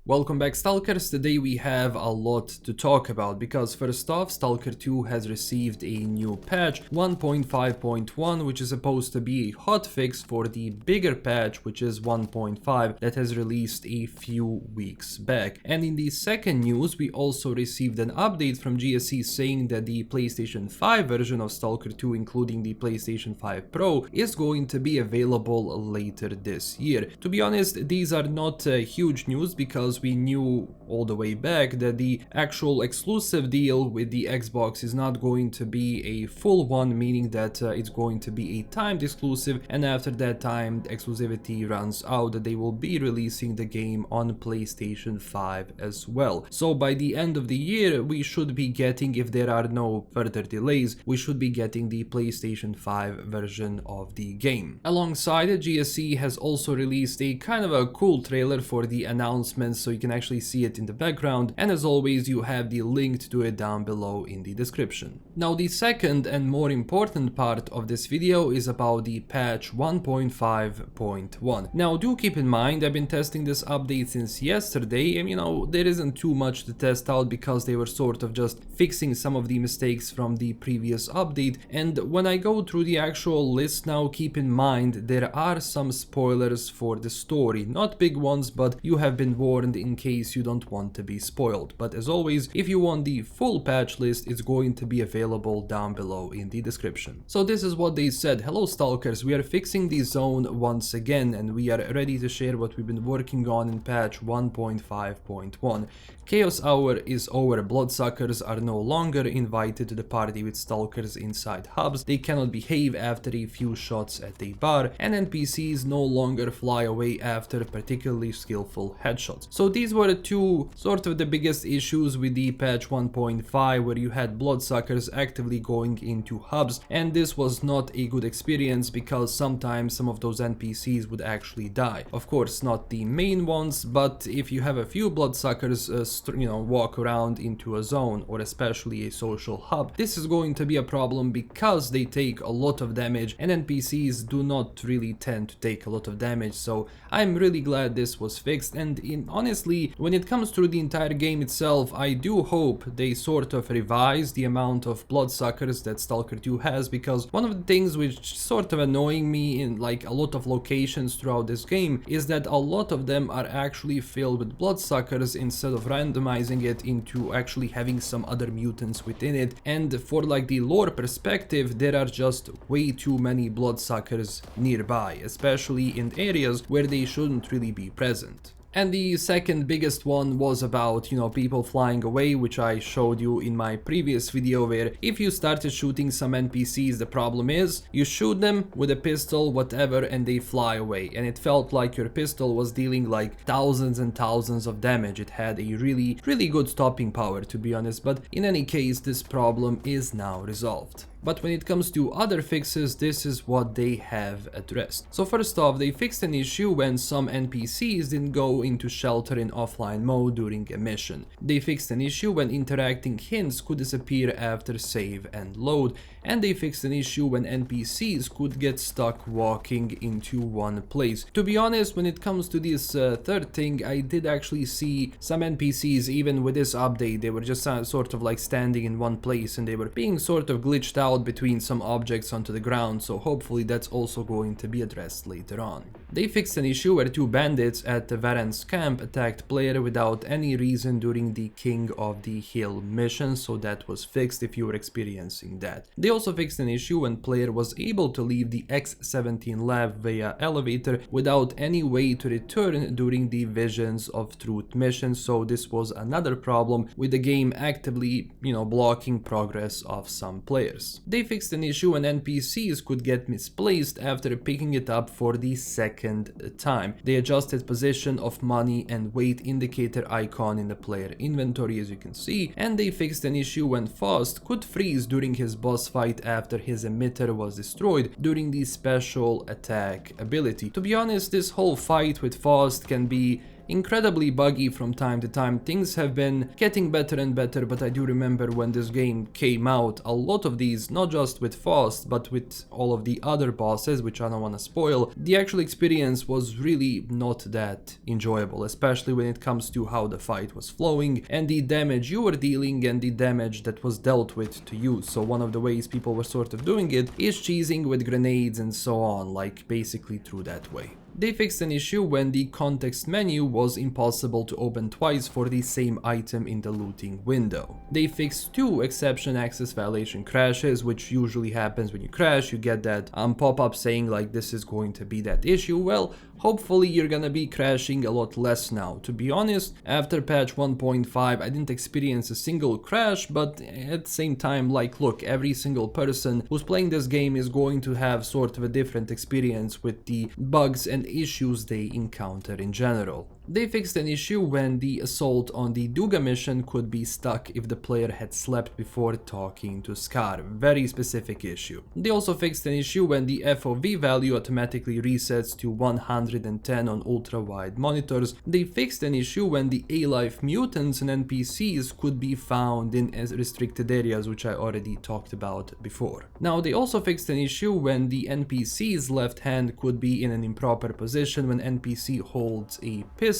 Welcome back, Stalkers. Today we have a lot to talk about because first off, Stalker 2 has received a new patch 1.5.1, which is supposed to be a hotfix for the bigger patch, which is 1.5, that has released a few weeks back. And in the second news, we also received an update from GSC saying that the PlayStation 5 version of Stalker 2, including the PlayStation 5 Pro, is going to be available later this year. To be honest, these are not huge news because we knew all the way back that the actual exclusive deal with the Xbox is not going to be a full one, meaning that it's going to be a timed exclusive, and after that time exclusivity runs out, that they will be releasing the game on PlayStation 5 as well. So by the end of the year we should be getting, if there are no further delays, we should be getting the PlayStation 5 version of the game. Alongside it, GSC has also released a kind of a cool trailer for the announcement, so you can actually see it in the background, and as always you have the link to it down below in the description. Now the second and more important part of this video is about the patch 1.5.1. Now do keep in mind, I've been testing this update since yesterday, and there isn't too much to test out because they were sort of just fixing some of the mistakes from the previous update. And when I go through the actual list now, keep in mind there are some spoilers for the story, not big ones, but you have been warned in case you don't want to be spoiled. But as always, if you want the full patch list, it's going to be available down below in the description. So this is what they said: hello Stalkers, we are fixing the zone once again and we are ready to share what we've been working on in patch 1.5.1. Chaos Hour is over, bloodsuckers are no longer invited to the party with stalkers inside hubs, they cannot behave after a few shots at a bar, and NPCs no longer fly away after particularly skillful headshots. So these were two sort of the biggest issues with the patch 1.5, where you had bloodsuckers actively going into hubs, and this was not a good experience because sometimes some of those NPCs would actually die. Of course not the main ones, but if you have a few bloodsuckers walk around into a zone, or especially a social hub, this is going to be a problem because they take a lot of damage and NPCs do not really tend to take a lot of damage. So I'm really glad this was fixed, and honestly, when it comes to the entire game itself, I do hope they sort of revise the amount of bloodsuckers that Stalker 2 has, because one of the things which sort of annoying me in like a lot of locations throughout this game is that a lot of them are actually filled with bloodsuckers instead of randomizing it into actually having some other mutants within it. And for like the lore perspective, there are just way too many bloodsuckers nearby, especially in areas where they shouldn't really be present. And the second biggest one was about, people flying away, which I showed you in my previous video, where if you started shooting some NPCs, the problem is you shoot them with a pistol, whatever, and they fly away. And it felt like your pistol was dealing like thousands and thousands of damage. It had a really, really good stopping power, to be honest. But in any case, this problem is now resolved. But when it comes to other fixes, this is what they have addressed. So first off, they fixed an issue when some NPCs didn't go into shelter in offline mode during a mission. They fixed an issue when interacting hints could disappear after save and load. And they fixed an issue when NPCs could get stuck walking into one place. To be honest, when it comes to this third thing, I did actually see some NPCs, even with this update, they were just sort of like standing in one place and they were being sort of glitched out between some objects onto the ground, so hopefully that's also going to be addressed later on. They fixed an issue where two bandits at the Varan's camp attacked player without any reason during the King of the Hill mission, so that was fixed if you were experiencing that. They also fixed an issue when player was able to leave the X-17 lab via elevator without any way to return during the Visions of Truth mission, so this was another problem with the game actively, blocking progress of some players. They fixed an issue when NPCs could get misplaced after picking it up for the second time. They adjusted position of money and weight indicator icon in the player inventory, as you can see, and they fixed an issue when Faust could freeze during his boss fight after his emitter was destroyed during the special attack ability. To be honest, this whole fight with Faust can be incredibly buggy from time to time. Things have been getting better and better, but I do remember when this game came out, a lot of these, not just with Faust, but with all of the other bosses, which I don't want to spoil, the actual experience was really not that enjoyable, especially when it comes to how the fight was flowing and the damage you were dealing and the damage that was dealt with to you. So one of the ways people were sort of doing it is cheesing with grenades and so on, like basically through that way. They fixed an issue when the context menu was impossible to open twice for the same item in the looting window. They fixed 2 exception access violation crashes, which usually happens when you crash. You get that pop-up saying like this is going to be that issue. Well, hopefully you're gonna be crashing a lot less now. To be honest, after patch 1.5 I didn't experience a single crash, but at the same time, like, look, every single person who's playing this game is going to have sort of a different experience with the bugs and issues they encounter in general. They fixed an issue when the assault on the Duga mission could be stuck if the player had slept before talking to s.t.a.l.k.e.r. Very specific issue. They also fixed an issue when the FOV value automatically resets to 110 on ultra-wide monitors. They fixed an issue when the A-life mutants and NPCs could be found in restricted areas, which I already talked about before. Now, they also fixed an issue when the NPC's left hand could be in an improper position when NPC holds a pistol,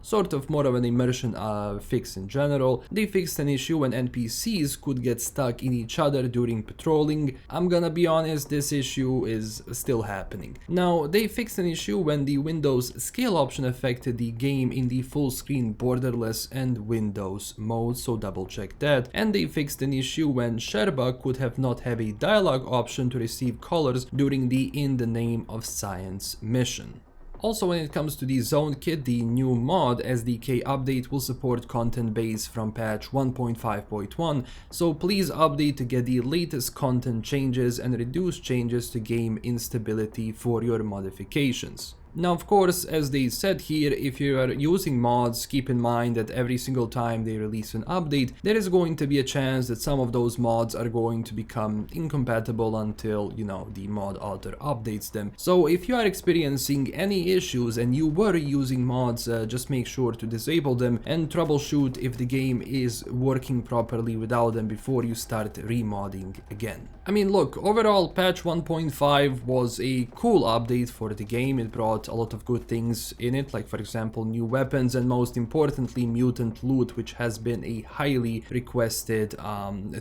sort of more of an immersion fix in general. They fixed an issue when NPCs could get stuck in each other during patrolling. I'm gonna be honest, this issue is still happening. Now, they fixed an issue when the Windows scale option affected the game in the full screen borderless and Windows mode, so double check that. And they fixed an issue when Sherba could have not have a dialogue option to receive colors during the In the Name of Science mission. Also, when it comes to the Zone Kit, the new mod SDK update will support content base from patch 1.5.1, so please update to get the latest content changes and reduce changes to game instability for your modifications. Now, of course, as they said here, if you are using mods, keep in mind that every single time they release an update, there is going to be a chance that some of those mods are going to become incompatible until, you know, the mod author updates them. So if you are experiencing any issues and you were using mods, just make sure to disable them and troubleshoot if the game is working properly without them before you start remodding again. I mean, look, overall patch 1.5 was a cool update for the game. It brought a lot of good things in it, like for example new weapons and most importantly mutant loot, which has been a highly requested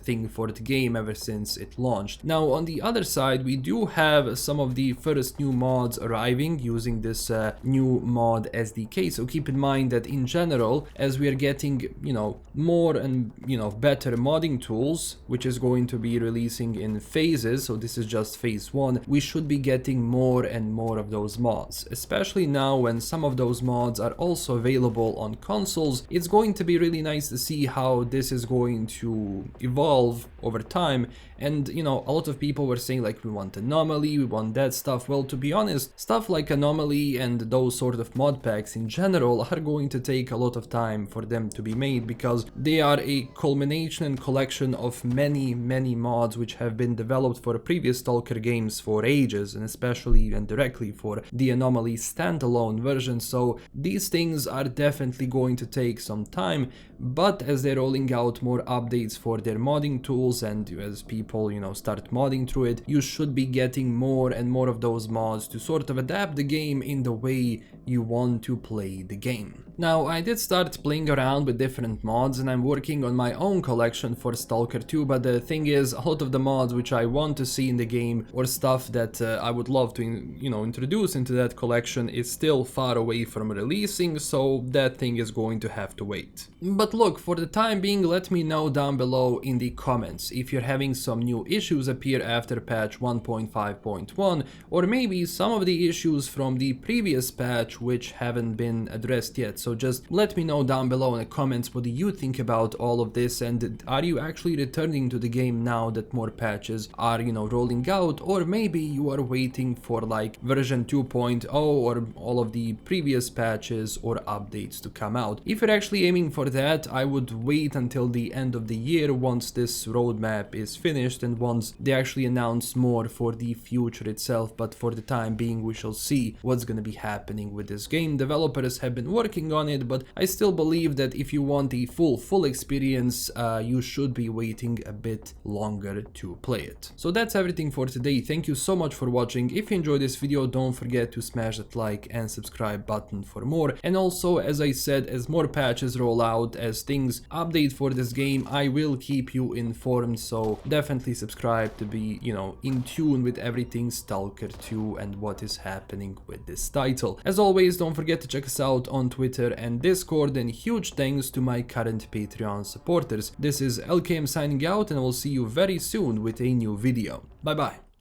thing for the game ever since it launched. Now, on the other side, we do have some of the first new mods arriving using this new mod SDK, so keep in mind that in general, as we are getting, you know, more and, you know, better modding tools, which is going to be releasing in phases, so this is just phase 1, we should be getting more and more of those mods. Especially now when some of those mods are also available on consoles, it's going to be really nice to see how this is going to evolve over time. And, you know, a lot of people were saying like, we want Anomaly, we want that stuff. Well, to be honest, stuff like Anomaly and those sort of mod packs in general are going to take a lot of time for them to be made, because they are a culmination and collection of many mods which have been developed for previous Stalker games for ages, and especially and directly for the Anomaly standalone version. So these things are definitely going to take some time, but as they're rolling out more updates for their modding tools and as people, you know, start modding through it, you should be getting more and more of those mods to sort of adapt the game in the way you want to play the game. Now, I did start playing around with different mods and I'm working on my own collection for Stalker 2, but the thing is, a lot of the mods which I want to see in the game or stuff that I would love to, you know, introduce into that collection is still far away from releasing, so that thing is going to have to wait. But look, for the time being, let me know down below in the comments if you're having some new issues appear after patch 1.5.1, or maybe some of the issues from the previous patch which haven't been addressed yet. So just let me know down below in the comments, what do you think about all of this, and are you actually returning to the game now that more patches are, you know, rolling out, or maybe you are waiting for like version 2.0 or all of the previous patches or updates to come out. If you're actually aiming for that, I would wait until the end of the year once this roadmap is finished and once they actually announce more for the future itself. But for the time being, we shall see what's gonna be happening with this game. Developers have been working on it, but I still believe that if you want a full experience, you should be waiting a bit longer to play it. So that's everything for today. Thank you so much for watching. If you enjoyed this video, don't forget to smash that like and subscribe button for more. And also, as I said, as more patches roll out, as things update for this game, I will keep you informed, so definitely subscribe to be, you know, in tune with everything Stalker 2 and what is happening with this title. As always, don't forget to check us out on Twitter and Discord, and huge thanks to my current Patreon supporters. This is LKM signing out, and I will see you very soon with a new video. Bye bye.